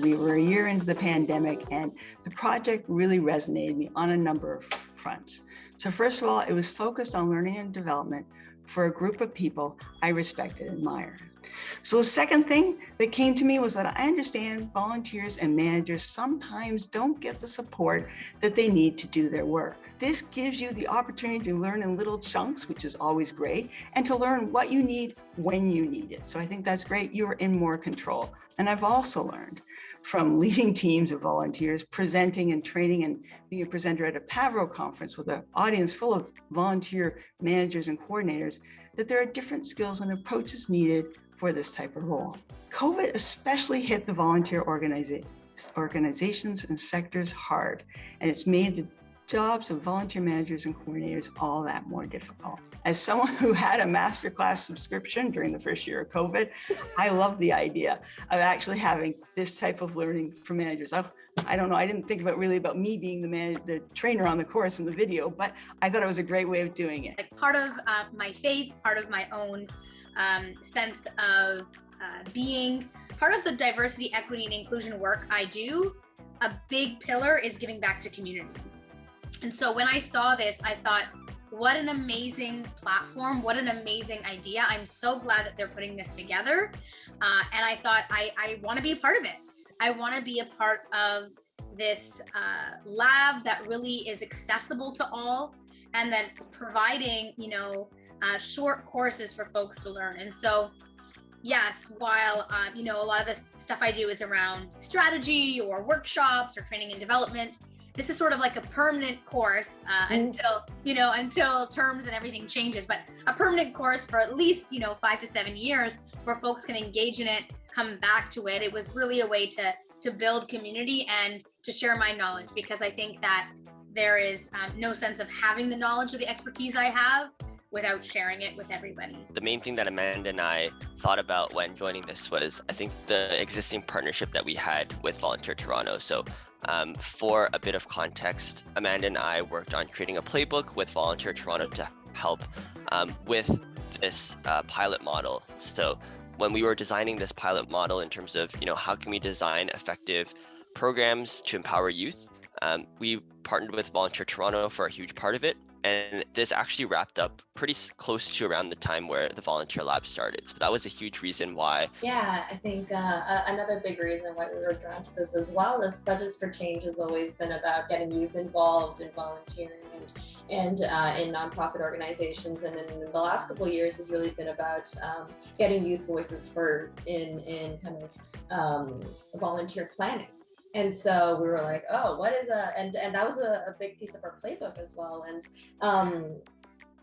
We were a year into the pandemic, and the project really resonated with me on a number of fronts. So first of all, it was focused on learning and development for a group of people I respect and admire. So the second thing that came to me was that I understand volunteers and managers sometimes don't get the support that they need to do their work. This gives you the opportunity to learn in little chunks, which is always great, and to learn what you need when you need it. So I think that's great. You're in more control. And I've also learned from leading teams of volunteers, presenting and training and being a presenter at a Pavro conference with an audience full of volunteer managers and coordinators, that there are different skills and approaches needed for this type of role. COVID especially hit the volunteer organizations and sectors hard, and it's made the jobs of volunteer managers and coordinators all that more difficult. As someone who had a masterclass subscription during the first year of COVID, I love the idea of actually having this type of learning for managers. I don't know, I didn't think really about me being the trainer on the course in the video, but I thought it was a great way of doing it. Like part of my faith, part of my own sense of being, part of the diversity, equity, and inclusion work I do, a big pillar is giving back to community. And so when I saw this, I thought, what an amazing platform, what an amazing idea. I'm so glad that they're putting this together. And I thought, I want to be a part of it. I want to be a part of this lab that really is accessible to all, and then providing, short courses for folks to learn. And so, yes, while, a lot of the stuff I do is around strategy or workshops or training and development, this is sort of like a permanent course until terms and everything changes, but a permanent course for at least, 5 to 7 years where folks can engage in it, come back to it. It was really a way to build community and to share my knowledge, because I think that there is no sense of having the knowledge or the expertise I have without sharing it with everybody. The main thing that Amanda and I thought about when joining this was, I think, the existing partnership that we had with Volunteer Toronto. So for a bit of context, Amanda and I worked on creating a playbook with Volunteer Toronto to help with this pilot model. So when we were designing this pilot model in terms of, how can we design effective programs to empower youth, we partnered with Volunteer Toronto for a huge part of it. And this actually wrapped up pretty close to around the time where the Volunteer Lab started. So that was a huge reason why. Yeah, I think another big reason why we were drawn to this as well is Budgets for Change has always been about getting youth involved in volunteering and in nonprofit organizations. And in the last couple of years has really been about getting youth voices heard in kind of volunteer planning. And so we were like, oh, what is and that was a big piece of our playbook as well. And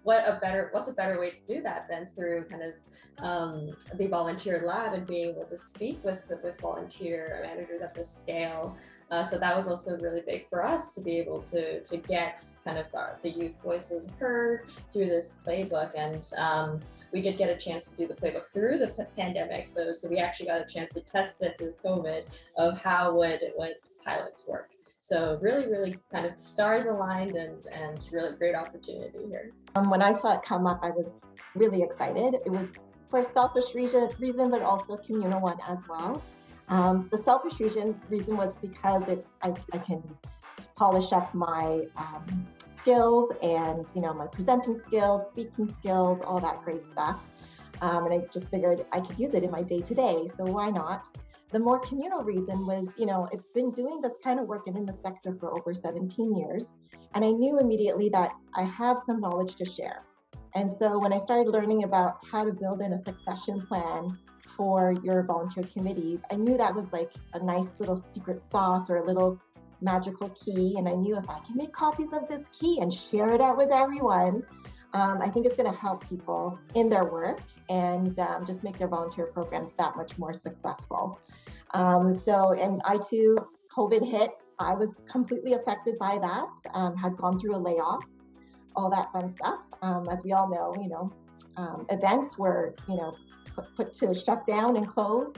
what's a better way to do that than through kind of the Volunteer Lab and being able to speak with volunteer managers at this scale. So that was also really big for us to be able to get kind of the youth voices heard through this playbook. And we did get a chance to do the playbook through the pandemic. So we actually got a chance to test it through COVID of how would pilots work. So really kind of stars aligned and really great opportunity here. When I saw it come up, I was really excited. It was for a selfish reason, but also a communal one as well. The selfish reason was because I can polish up my skills and my presenting skills, speaking skills, all that great stuff. And I just figured I could use it in my day-to-day, so why not? The more communal reason was, I've been doing this kind of work in the sector for over 17 years, and I knew immediately that I have some knowledge to share. And so when I started learning about how to build in a succession plan for your volunteer committees, I knew that was like a nice little secret sauce or a little magical key. And I knew if I can make copies of this key and share it out with everyone, I think it's going to help people in their work and just make their volunteer programs that much more successful. And I too, COVID hit. I was completely affected by that, had gone through a layoff, all that fun stuff. As we all know, events were, put to shut down and close.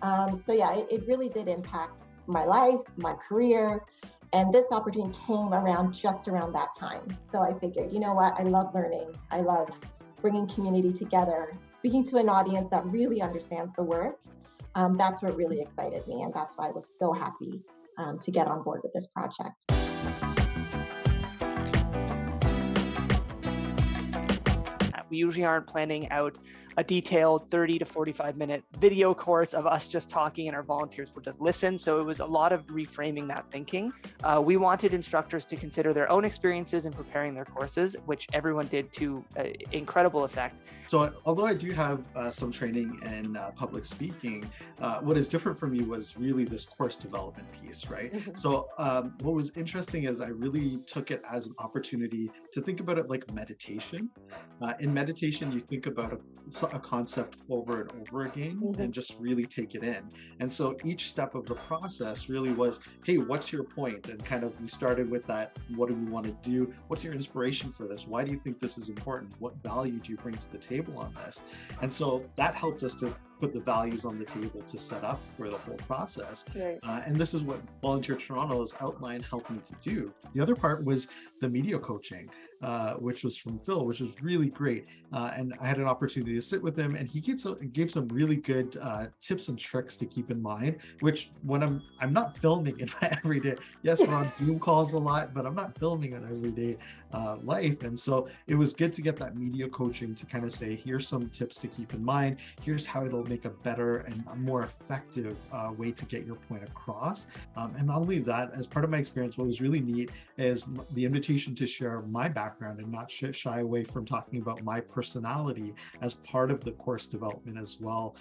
It really did impact my life, my career, and this opportunity came just around that time. So I figured, you know what, I love learning. I love bringing community together, speaking to an audience that really understands the work, That's what really excited me, and that's why I was so happy to get on board with this project. We usually aren't planning out a detailed 30 to 45-minute video course of us just talking and our volunteers will just listen. So it was a lot of reframing that thinking. We wanted instructors to consider their own experiences in preparing their courses, which everyone did to incredible effect. So although I do have some training in public speaking, what is different for me was really this course development piece, right? Mm-hmm. So what was interesting is I really took it as an opportunity to think about it like meditation. In meditation, you think about a concept over and over again and just really take it in. And so each step of the process really was, hey, what's your point? And kind of we started with that, what do we want to do? What's your inspiration for this? Why do you think this is important? What value do you bring to the table on this? And so that helped us to put the values on the table to set up for the whole process. Right. And this is what Volunteer Toronto has outlined helped me to do. The other part was the media coaching, which was from Phil, which was really great. And I had an opportunity to sit with him, and he gave some really good tips and tricks to keep in mind, which when I'm not filming in my everyday, yes, we're on Zoom calls a lot, but I'm not filming in everyday life. And so it was good to get that media coaching to kind of say, here's some tips to keep in mind. Here's how it'll make a better and a more effective way to get your point across. And not only that, as part of my experience, what was really neat is the invitation to share my background and not shy away from talking about my personality as part of the course development as well.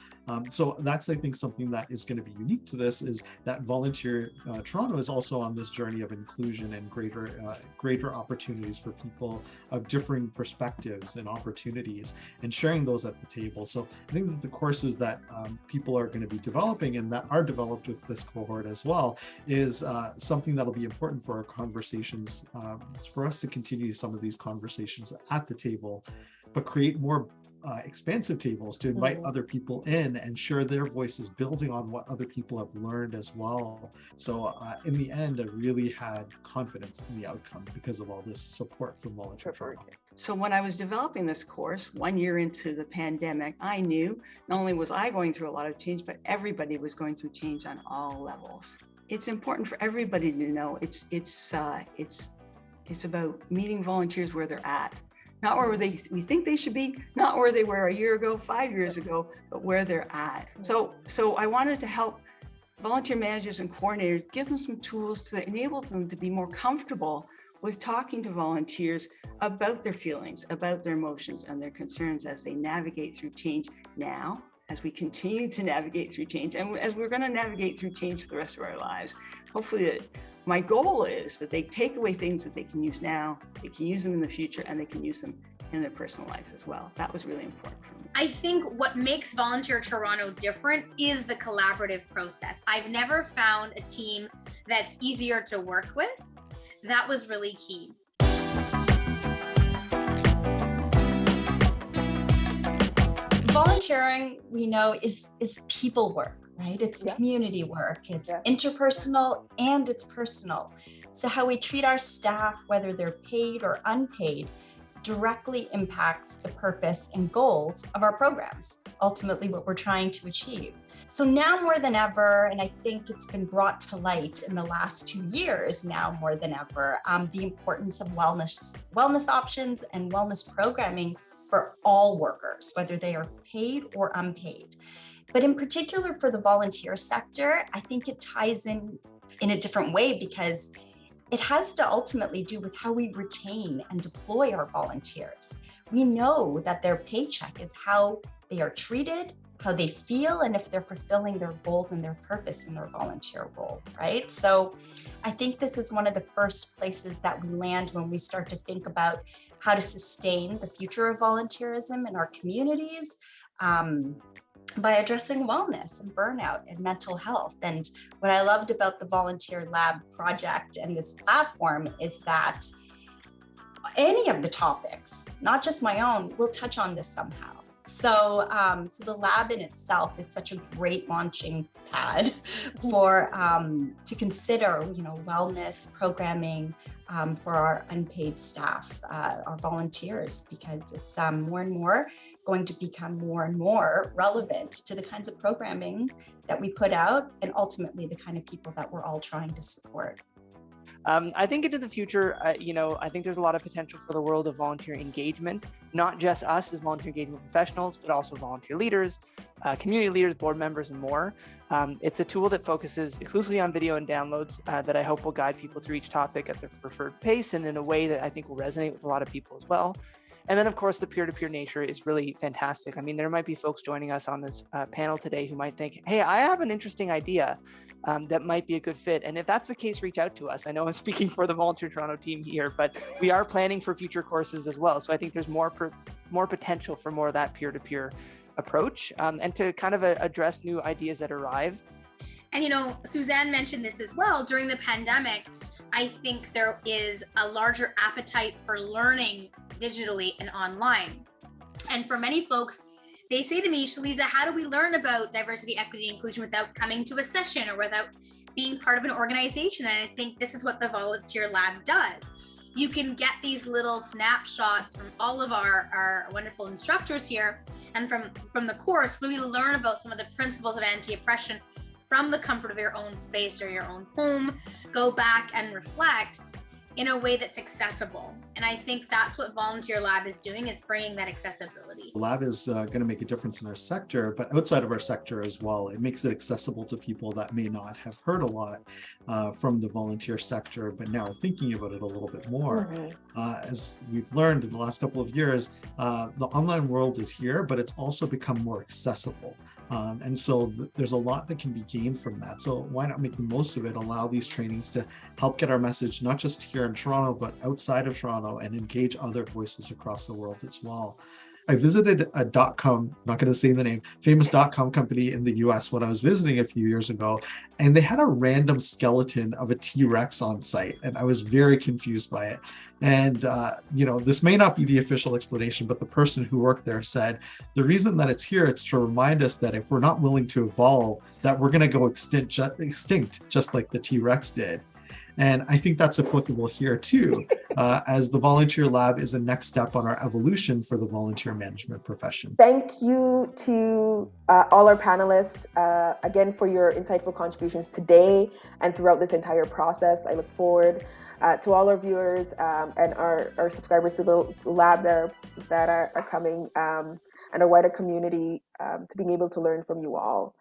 So that's, I think, something that is going to be unique to this, is that Volunteer Toronto is also on this journey of inclusion and greater opportunities for people of differing perspectives and opportunities, and sharing those at the table. So I think that the courses that people are going to be developing and that are developed with this cohort as well is something that'll be important for our conversations, for us to continue some of these conversations at the table, but create more expansive tables to invite other people in and share their voices, building on what other people have learned as well. So in the end, I really had confidence in the outcome because of all this support from Volunteer Toronto. So when I was developing this course 1 year into the pandemic, I knew not only was I going through a lot of change, but everybody was going through change on all levels. It's important for everybody to know it's about meeting volunteers where they're at. Not where we think they should be, not where they were a year ago, 5 years ago, but where they're at. So I wanted to help volunteer managers and coordinators, give them some tools to enable them to be more comfortable with talking to volunteers about their feelings, about their emotions and their concerns as they navigate through change now, as we continue to navigate through change, and as we're going to navigate through change for the rest of our lives. Hopefully, my goal is that they take away things that they can use now, they can use them in the future, and they can use them in their personal life as well. That was really important for me. I think what makes Volunteer Toronto different is the collaborative process. I've never found a team that's easier to work with. That was really key. Volunteering, we know, is people work, right? It's community work, it's interpersonal and it's personal. So how we treat our staff, whether they're paid or unpaid, directly impacts the purpose and goals of our programs, ultimately what we're trying to achieve. So now more than ever, and I think it's been brought to light in the last 2 years now more than ever, the importance of wellness options and wellness programming for all workers, whether they are paid or unpaid. But in particular for the volunteer sector, I think it ties in a different way because it has to ultimately do with how we retain and deploy our volunteers. We know that their paycheck is how they are treated, how they feel, and if they're fulfilling their goals and their purpose in their volunteer role, right? So I think this is one of the first places that we land when we start to think about how to sustain the future of volunteerism in our communities by addressing wellness and burnout and mental health. And what I loved about the Volunteer Lab project and this platform is that any of the topics, not just my own, will touch on this somehow. So the lab in itself is such a great launching pad for to consider, wellness programming for our unpaid staff, our volunteers, because it's more and more going to become more and more relevant to the kinds of programming that we put out and ultimately the kind of people that we're all trying to support. I think into the future, I think there's a lot of potential for the world of volunteer engagement, not just us as volunteer engagement professionals, but also volunteer leaders, community leaders, board members, and more. It's a tool that focuses exclusively on video and downloads that I hope will guide people through each topic at their preferred pace and in a way that I think will resonate with a lot of people as well. And then, of course, the peer-to-peer nature is really fantastic. I mean, there might be folks joining us on this panel today who might think, hey, I have an interesting idea that might be a good fit. And if that's the case, reach out to us. I know I'm speaking for the Volunteer Toronto team here, but we are planning for future courses as well. So I think there's more potential for more of that peer-to-peer approach and to kind of address new ideas that arrive. And, Suzanne mentioned this as well. During the pandemic, I think there is a larger appetite for learning digitally and online. And for many folks, they say to me, Shaliza, how do we learn about diversity, equity, and inclusion without coming to a session or without being part of an organization? And I think this is what the Volunteer Lab does. You can get these little snapshots from all of our wonderful instructors here and from the course, really learn about some of the principles of anti-oppression from the comfort of your own space or your own home, go back and reflect in a way that's accessible. And I think that's what Volunteer Lab is doing, is bringing that accessibility. The lab is going to make a difference in our sector, but outside of our sector as well. It makes it accessible to people that may not have heard a lot from the volunteer sector, but now are thinking about it a little bit more. As we've learned in the last couple of years, the online world is here, but it's also become more accessible. And so there's a lot that can be gained from that. So why not make the most of it, allow these trainings to help get our message, not just here in Toronto, but outside of Toronto, and engage other voices across the world as well. I visited a .com, not going to say the name, famous .com company in the US when I was visiting a few years ago, and they had a random skeleton of a T-Rex on site, and I was very confused by it. And, this may not be the official explanation, but the person who worked there said, the reason that it's here, it's to remind us that if we're not willing to evolve, that we're going to go extinct, just like the T-Rex did. And I think that's applicable here too, as the Volunteer Lab is a next step on our evolution for the volunteer management profession. Thank you to all our panelists, again, for your insightful contributions today and throughout this entire process. I look forward to all our viewers and our subscribers to the lab that are coming and our wider community to being able to learn from you all.